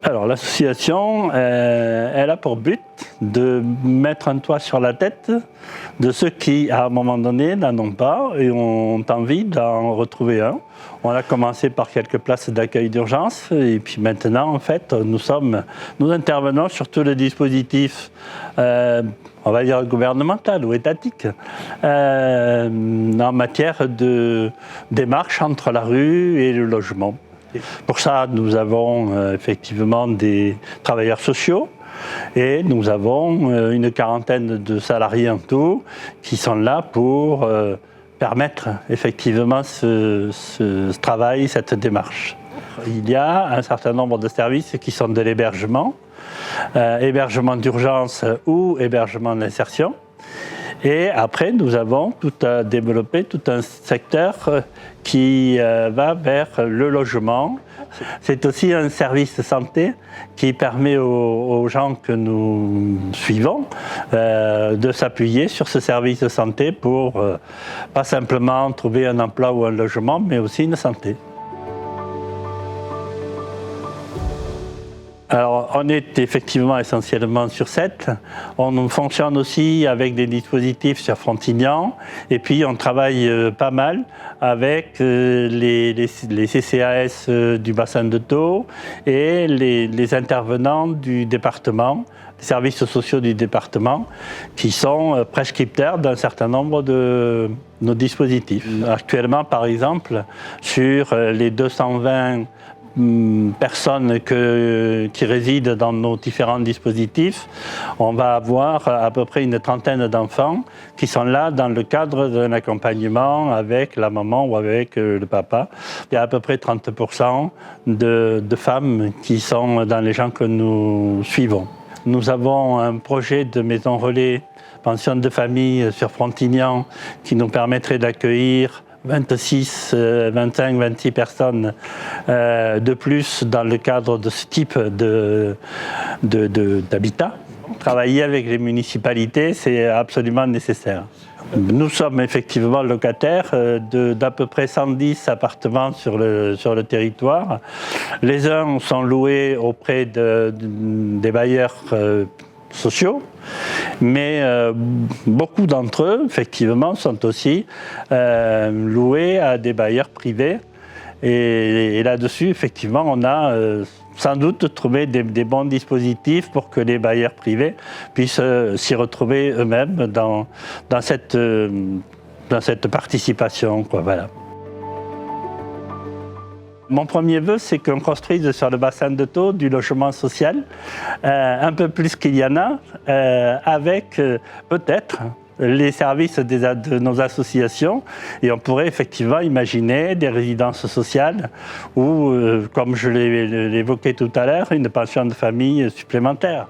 Alors l'association, elle a pour but de mettre un toit sur la tête de ceux qui, à un moment donné, n'en ont pas et ont envie d'en retrouver un. On a commencé par quelques places d'accueil d'urgence et puis maintenant, en fait, nous intervenons sur tous les dispositifs, on va dire gouvernemental ou étatique, en matière de démarche entre la rue et le logement. Pour ça, nous avons effectivement des travailleurs sociaux et nous avons une quarantaine de salariés en tout qui sont là pour permettre effectivement ce travail, cette démarche. Il y a un certain nombre de services qui sont de l'hébergement, hébergement d'urgence ou hébergement d'insertion. Et après, nous avons développé tout un secteur qui va vers le logement. C'est aussi un service de santé qui permet aux gens que nous suivons de s'appuyer sur ce service de santé pour pas simplement trouver un emploi ou un logement, mais aussi une santé. Alors, on est effectivement essentiellement sur 7. On fonctionne aussi avec des dispositifs sur Frontignan. Et puis, on travaille pas mal avec les CCAS du bassin de Thau et les intervenants du département, les services sociaux du département, qui sont prescripteurs d'un certain nombre de nos dispositifs. Actuellement, par exemple, sur les 220 personnes qui résident dans nos différents dispositifs, on va avoir à peu près une trentaine d'enfants qui sont là dans le cadre d'un accompagnement avec la maman ou avec le papa. Il y a à peu près 30% de femmes qui sont dans les gens que nous suivons. Nous avons un projet de maison relais, pension de famille sur Frontignan qui nous permettrait d'accueillir 26, 25, 26 personnes de plus dans le cadre de ce type d'habitat. Travailler avec les municipalités, c'est absolument nécessaire. Nous sommes effectivement locataires d'à peu près 110 appartements sur le territoire. Les uns sont loués auprès des bailleurs sociaux, mais beaucoup d'entre eux, effectivement, sont aussi loués à des bailleurs privés. Et là-dessus, effectivement, on a sans doute trouvé des bons dispositifs pour que les bailleurs privés puissent s'y retrouver eux-mêmes dans cette participation, quoi, voilà. Mon premier vœu, c'est qu'on construise sur le bassin de Thau du logement social, un peu plus qu'il y en a, avec peut-être les services de nos associations. Et on pourrait effectivement imaginer des résidences sociales ou, comme je l'ai évoqué tout à l'heure, une pension de famille supplémentaire.